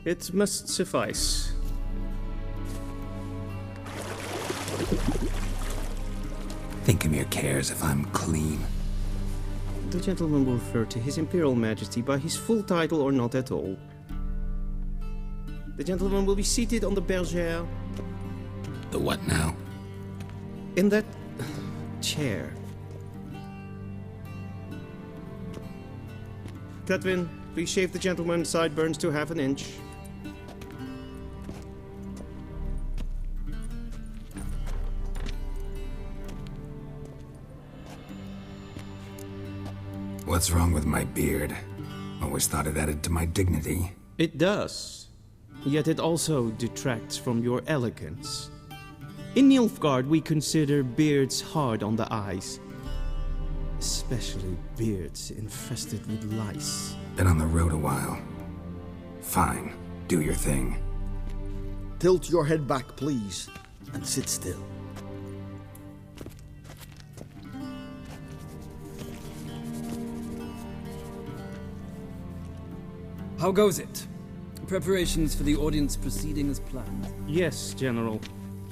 It must suffice. Thinkemere cares if I'm clean. The gentleman will refer to His Imperial Majesty by his full title or not at all. The gentleman will be seated on the bergère. The what now? In that chair. Cletwin, please shave the gentleman's sideburns to half an inch. What's wrong with my beard? Always thought it added to my dignity. It does. Yet it also detracts from your elegance. In Nilfgaard, we consider beards hard on the eyes. Especially beards infested with lice. Been on the road a while. Fine, do your thing. Tilt your head back, please, and sit still. How goes it? Preparations for the audience proceeding as planned? Yes, General.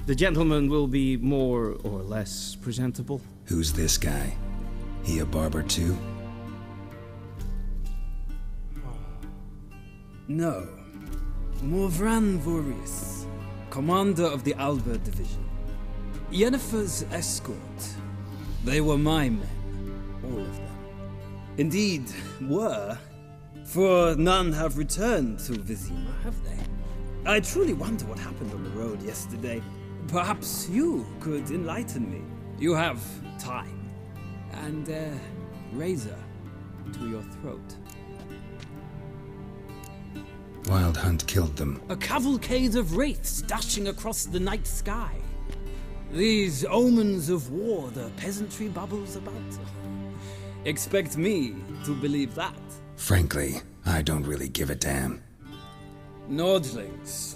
The gentleman will be more or less presentable. Who's this guy? He a barber too? No. Morvran Voris, commander of the Alba division. Yennefer's escort. They were my men, all of them. Indeed, were. For none have returned to Vizima, have they? I truly wonder what happened on the road yesterday. Perhaps you could enlighten me. You have time. And a razor to your throat. Wild hunt killed them. A cavalcade of wraiths dashing across the night sky. These omens of war the peasantry bubbles about. Expect me to believe that. Frankly, I don't really give a damn. Nordlings.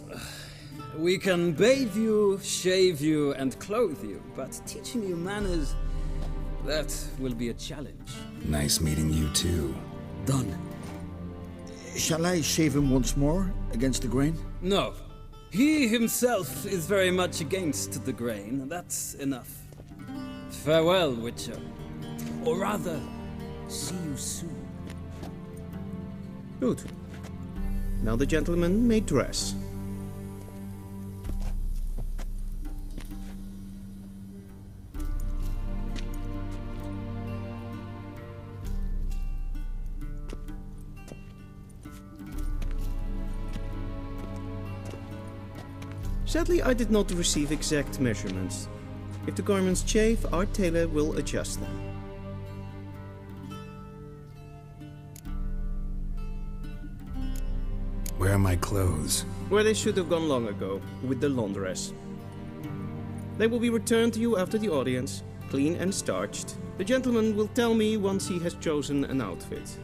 We can bathe you, shave you, and clothe you, but teaching you manners, that will be a challenge. Nice meeting you too. Done. Shall I shave him once more, against the grain? No. He himself is very much against the grain, that's enough. Farewell, Witcher. Or rather, see you soon. Good. Now the gentleman may dress. Sadly, I did not receive exact measurements. If the garments chafe, our tailor will adjust them. Where are my clothes? Where they should have gone long ago, with the laundress. They will be returned to you after the audience, clean and starched. The gentleman will tell me once he has chosen an outfit.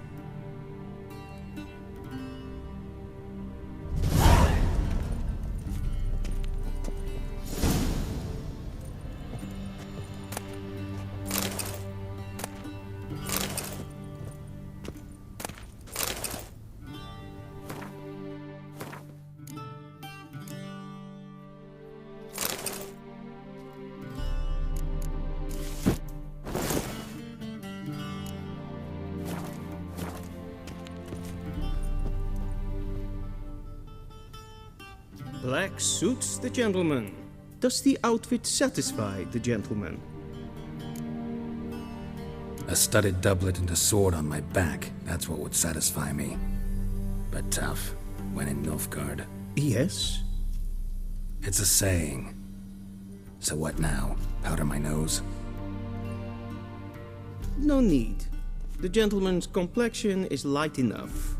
Black suits the gentleman. Does the outfit satisfy the gentleman? A studded doublet and a sword on my back, that's what would satisfy me. But tough, when in Nilfgaard. Yes. It's a saying. So what now? Powder my nose? No need. The gentleman's complexion is light enough.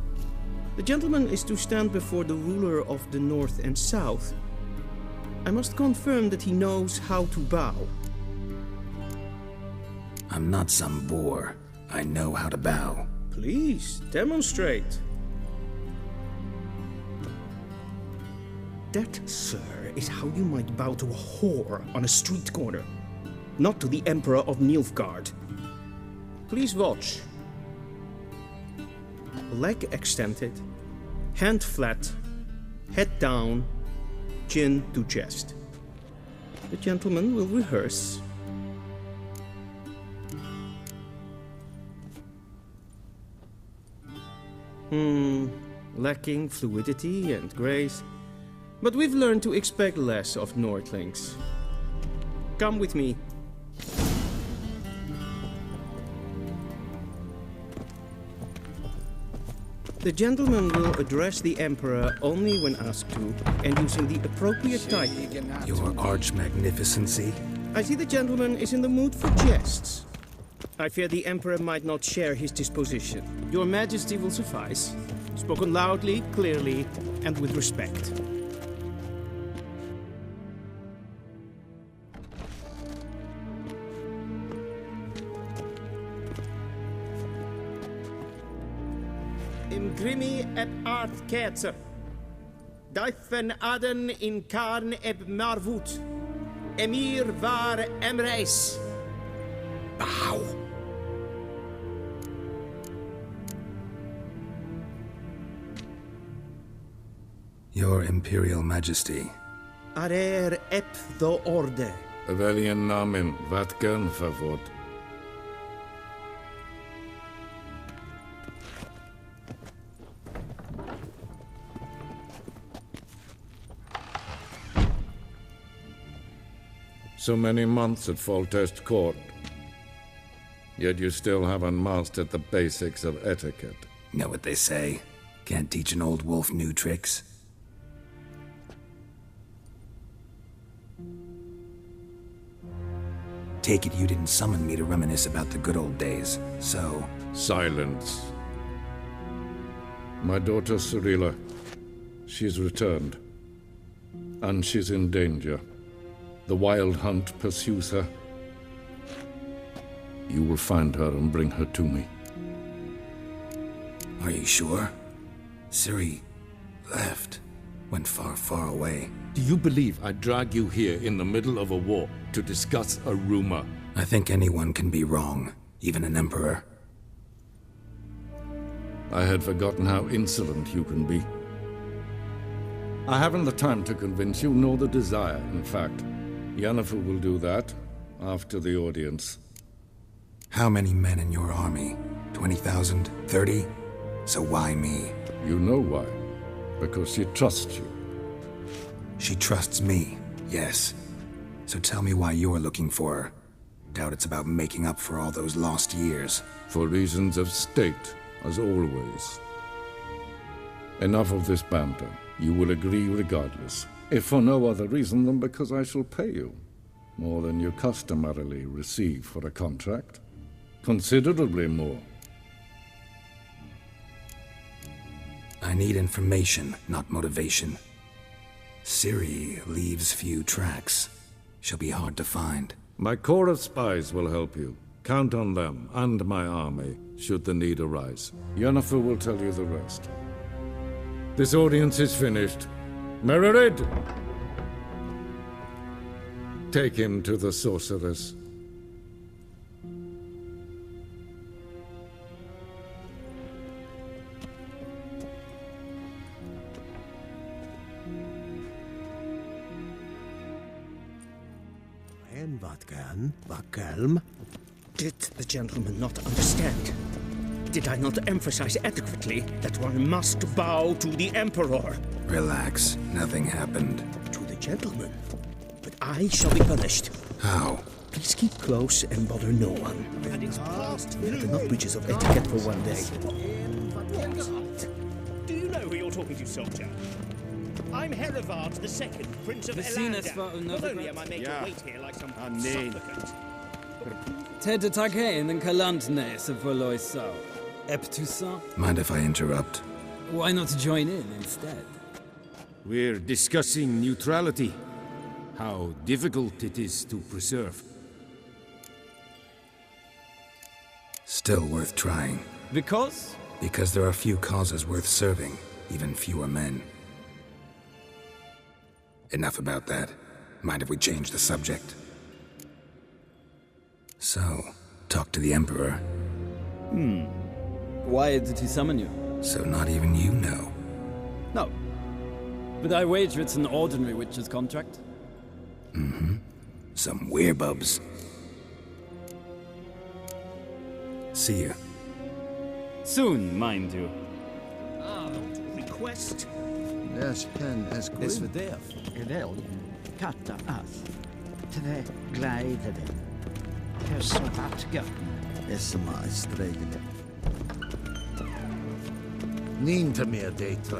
The gentleman is to stand before the ruler of the North and South. I must confirm that he knows how to bow. I'm not some boor. I know how to bow. Please, demonstrate. That, sir, is how you might bow to a whore on a street corner, not to the Emperor of Nilfgaard. Please watch. leg extended, hand flat, head down, chin to chest. The gentleman will rehearse. Lacking fluidity and grace, but we've learned to expect less of Nordlings. Come with me. The gentleman will address the Emperor only when asked to, and using the appropriate title. Your Arch-Magnificency? I see the gentleman is in the mood for jests. I fear the Emperor might not share his disposition. Your Majesty will suffice. Spoken loudly, clearly, and with respect. Imgrimi et art ketzer. Daifen aden in karn eb marvut. Emir var emreis. Bow! Your Imperial Majesty. Arer ep the orde. Weljen namen vatken favot. So many months at Foltest Court. Yet you still haven't mastered the basics of etiquette. Know what they say? Can't teach an old wolf new tricks. Take it you didn't summon me to reminisce about the good old days, so... Silence. My daughter Cyrilla, she's returned. And she's in danger. The Wild Hunt pursues her. You will find her and bring her to me. Are you sure? Ciri left. Went far, far away. Do you believe I drag you here in the middle of a war to discuss a rumor? I think anyone can be wrong, even an emperor. I had forgotten how insolent you can be. I haven't the time to convince you, nor the desire, in fact. Yennefer will do that after the audience. How many men in your army? 20,000? 30? So why me? You know why. Because she trusts you. She trusts me, yes. So tell me why you're looking for her. Doubt it's about making up for all those lost years. For reasons of state, as always. Enough of this banter. You will agree regardless. If for no other reason than because I shall pay you. More than you customarily receive for a contract. Considerably more. I need information, not motivation. Ciri leaves few tracks. She'll be hard to find. My corps of spies will help you. Count on them, and my army, should the need arise. Yennefer will tell you the rest. This audience is finished. Mererid! Take him to the sorceress. En wat kan, Vakelm? Did the gentleman not understand? Did I not emphasize adequately that one must bow to the Emperor? Relax, nothing happened. To the gentleman. But I shall be punished. How? Please keep close and bother no one. And it's past noon. Enough breaches of etiquette for one day. Do you know who you're talking to, soldier? I'm Herivard II, Prince of Elander. Not only am I made to wait here like some supplicant. Ted Taghain and Kalantne se Voloisau. Eptusa? Mind if I interrupt? Why not join in instead? We're discussing neutrality. How difficult it is to preserve. Still worth trying. Because? Because there are few causes worth serving, even fewer men. Enough about that. Mind if we change the subject? So, talk to the Emperor. Why did he summon you? So not even you know? No. But I wager it's an ordinary witch's contract. Mm-hmm. Some werebubs. See ya. Soon, mind you. Request? Yes, hen as Det är därför Gredell katta as. Tre glädjade. Kössabatga. SMA strägade. Ninta mer dejtra.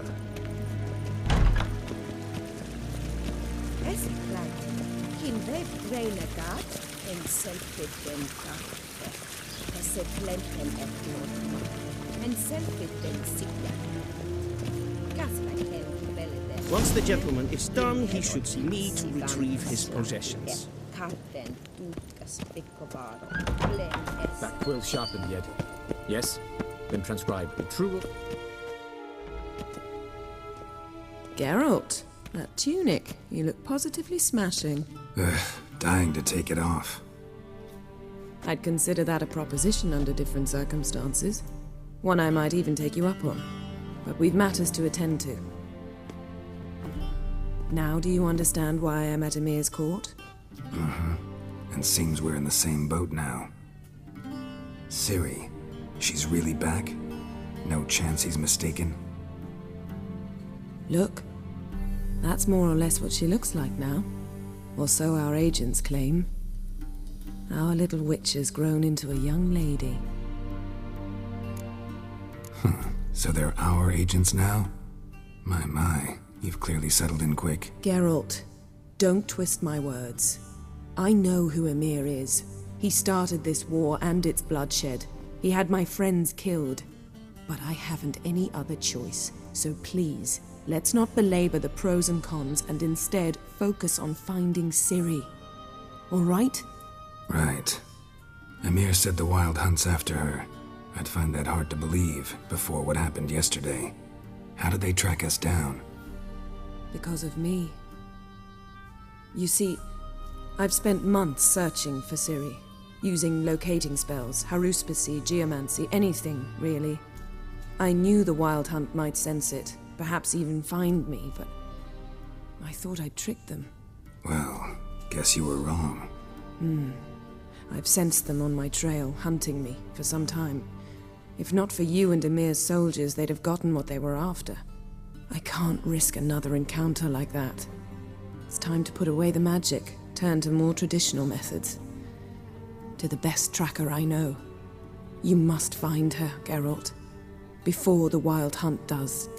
Esplan. Kinve Greinagat en selfitten Seplempen etnot. En selfitten signa. Once the gentleman is done, he should see me to retrieve his possessions. That quill sharpened yet? Yes? Then transcribe true. Geralt, that tunic. You look positively smashing. Dying to take it off. I'd consider that a proposition under different circumstances. One I might even take you up on. But we've matters to attend to. Now do you understand why I'm at Emir's court? Mm-hmm. And seems we're in the same boat now. Ciri, she's really back? No chance he's mistaken? Look, that's more or less what she looks like now. Or so our agents claim. Our little witch has grown into a young lady. So they're our agents now? My, you've clearly settled in quick. Geralt, don't twist my words. I know who Emir is. He started this war and its bloodshed. He had my friends killed. But I haven't any other choice. So please, let's not belabor the pros and cons and instead focus on finding Ciri. All right? Right. Emir said the Wild Hunt's after her. I'd find that hard to believe before what happened yesterday. How did they track us down? Because of me. You see, I've spent months searching for Ciri, using locating spells, haruspicy, geomancy, anything, really. I knew the Wild Hunt might sense it, perhaps even find me, but I thought I'd tricked them. Well, guess you were wrong. I've sensed them on my trail, hunting me, for some time. If not for you and Emir's soldiers, they'd have gotten what they were after. I can't risk another encounter like that. It's time to put away the magic, turn to more traditional methods. To the best tracker I know. You must find her, Geralt. Before the Wild Hunt does.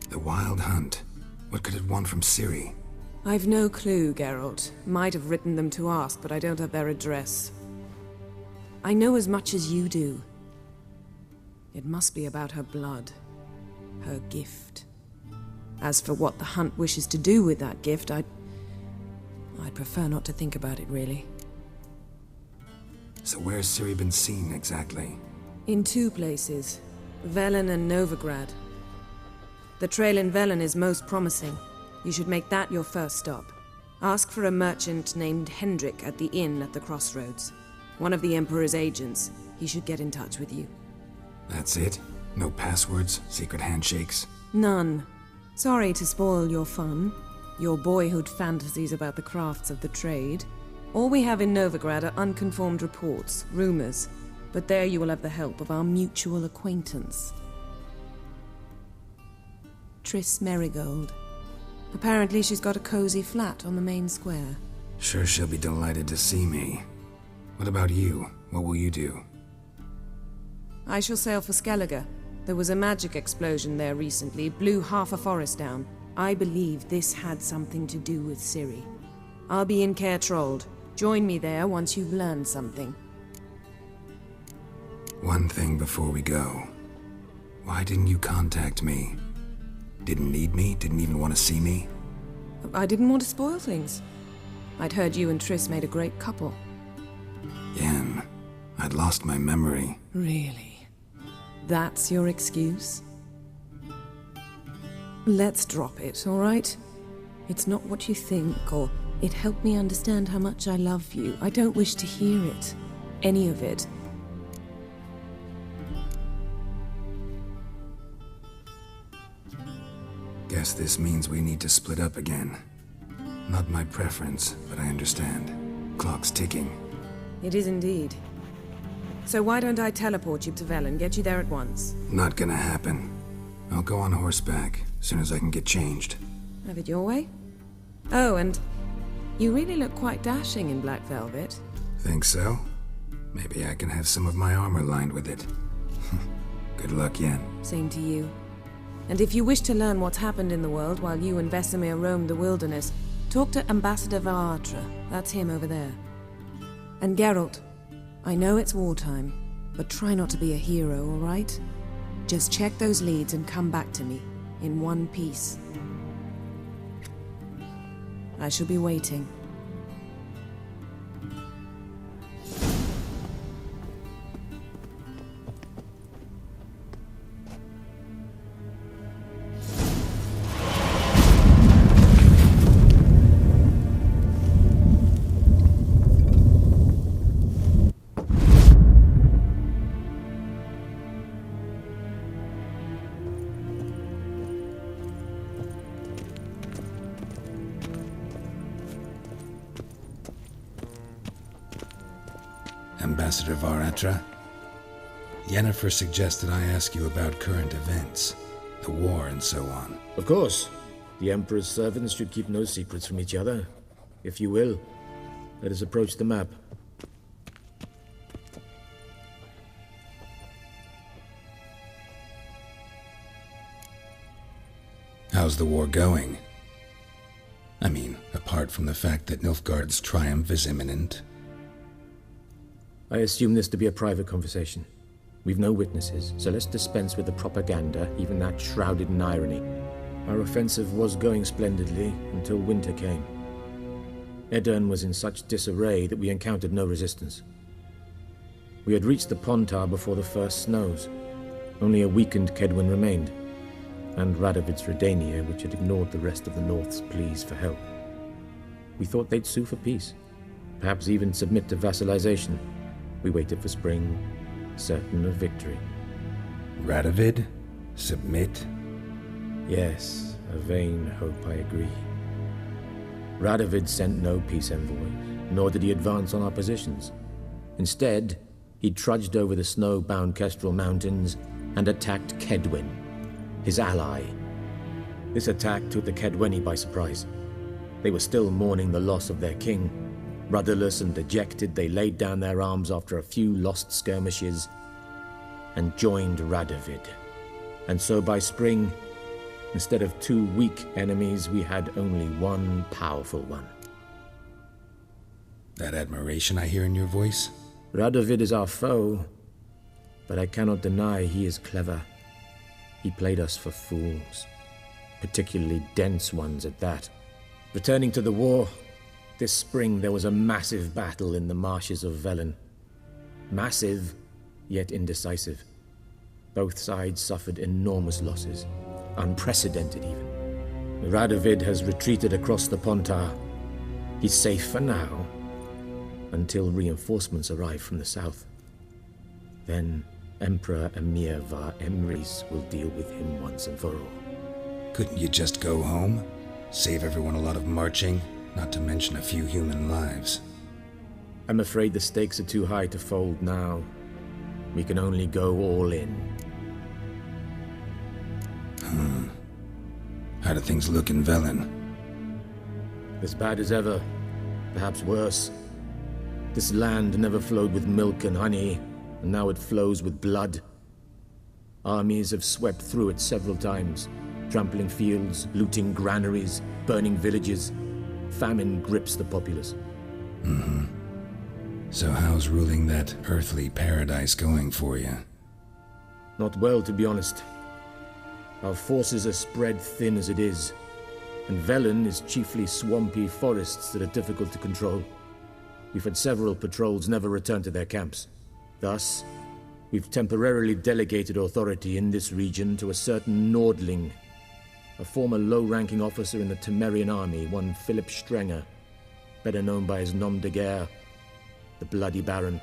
The Wild Hunt? What could it want from Ciri? I've no clue, Geralt. Might have written them to ask, but I don't have their address. I know as much as you do. It must be about her blood. Her gift. As for what the Hunt wishes to do with that gift, I'd prefer not to think about it, really. So where's Ciri been seen, exactly? In two places. Velen and Novigrad. The trail in Velen is most promising. You should make that your first stop. Ask for a merchant named Hendrik at the inn at the crossroads. One of the Emperor's agents. He should get in touch with you. That's it? No passwords? Secret handshakes? None. Sorry to spoil your fun. Your boyhood fantasies about the crafts of the trade. All we have in Novigrad are unconfirmed reports, rumors. But there you will have the help of our mutual acquaintance. Triss Merigold. Apparently she's got a cozy flat on the main square. Sure she'll be delighted to see me. What about you? What will you do? I shall sail for Skellige. There was a magic explosion there recently, blew half a forest down. I believe this had something to do with Ciri. I'll be in Caer Trold. Join me there once you've learned something. One thing before we go. Why didn't you contact me? Didn't need me? Didn't even want to see me? I didn't want to spoil things. I'd heard you and Triss made a great couple. Yen, I'd lost my memory. Really? That's your excuse? Let's drop it, all right? It's not what you think, or it helped me understand how much I love you. I don't wish to hear it. Any of it. Guess this means we need to split up again. Not my preference, but I understand. Clock's ticking. It is indeed. So why don't I teleport you to Velen, get you there at once? Not gonna happen. I'll go on horseback, as soon as I can get changed. Have it your way? Oh, and you really look quite dashing in black velvet. Think so? Maybe I can have some of my armor lined with it. Good luck, Yen. Same to you. And if you wish to learn what's happened in the world while you and Vesemir roamed the wilderness, talk to Ambassador Varatra. That's him over there. And Geralt, I know it's wartime, but try not to be a hero, all right? Just check those leads and come back to me, in one piece. I shall be waiting. Ambassador Varatra, Yennefer suggested I ask you about current events, the war and so on. Of course. The Emperor's servants should keep no secrets from each other. If you will, let us approach the map. How's the war going? I mean, apart from the fact that Nilfgaard's triumph is imminent. I assume this to be a private conversation. We've no witnesses, so let's dispense with the propaganda, even that shrouded in irony. Our offensive was going splendidly until winter came. Edirn was in such disarray that we encountered no resistance. We had reached the Pontar before the first snows. Only a weakened Kedwen remained, and Radovid's Redania, which had ignored the rest of the North's pleas for help. We thought they'd sue for peace, perhaps even submit to vassalization. We waited for spring, certain of victory. Radovid? Submit? Yes, a vain hope, I agree. Radovid sent no peace envoys, nor did he advance on our positions. Instead, he trudged over the snow-bound Kestrel Mountains and attacked Kedwen, his ally. This attack took the Kedweni by surprise. They were still mourning the loss of their king. Rudderless and dejected, they laid down their arms after a few lost skirmishes and joined Radovid. And so by spring, instead of two weak enemies, we had only one powerful one. That admiration I hear in your voice? Radovid is our foe, but I cannot deny he is clever. He played us for fools, particularly dense ones at that. Returning to the war, this spring there was a massive battle in the marshes of Velen. Massive, yet indecisive. Both sides suffered enormous losses, unprecedented even. Radovid has retreated across the Pontar. He's safe for now, until reinforcements arrive from the south. Then Emperor Emir var Emrys will deal with him once and for all. Couldn't you just go home? Save everyone a lot of marching? Not to mention a few human lives. I'm afraid the stakes are too high to fold now. We can only go all in. How do things look in Velen? As bad as ever, perhaps worse. This land never flowed with milk and honey, and now it flows with blood. Armies have swept through it several times, trampling fields, looting granaries, burning villages. Famine grips the populace. So how's ruling that earthly paradise going for you? Not well, to be honest. Our forces are spread thin as it is, and Velen is chiefly swampy forests that are difficult to control. We've had several patrols never return to their camps. Thus, we've temporarily delegated authority in this region to a certain Nordling, a former low-ranking officer in the Temerian army, one Philip Strenger, better known by his nom de guerre, the Bloody Baron.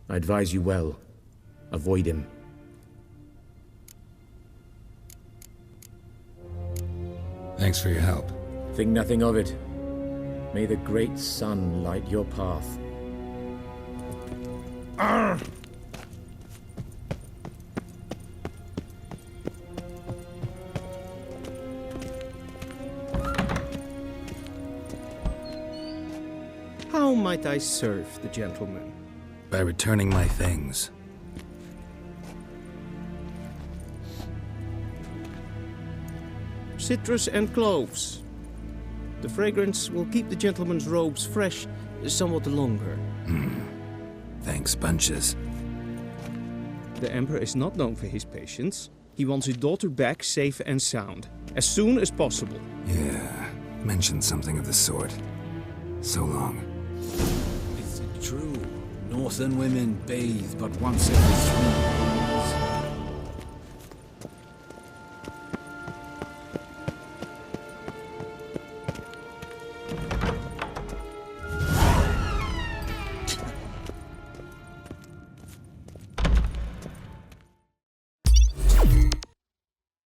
I advise you well. Avoid him. Thanks for your help. Think nothing of it. May the great sun light your path. Arr! How might I serve the gentleman? By returning my things. Citrus and cloves. The fragrance will keep the gentleman's robes fresh somewhat longer. Thanks, bunches. The Emperor is not known for his patience. He wants his daughter back safe and sound, as soon as possible. Yeah, mentioned something of the sort. So long. Is it true? Northern women bathe but once every 3 months.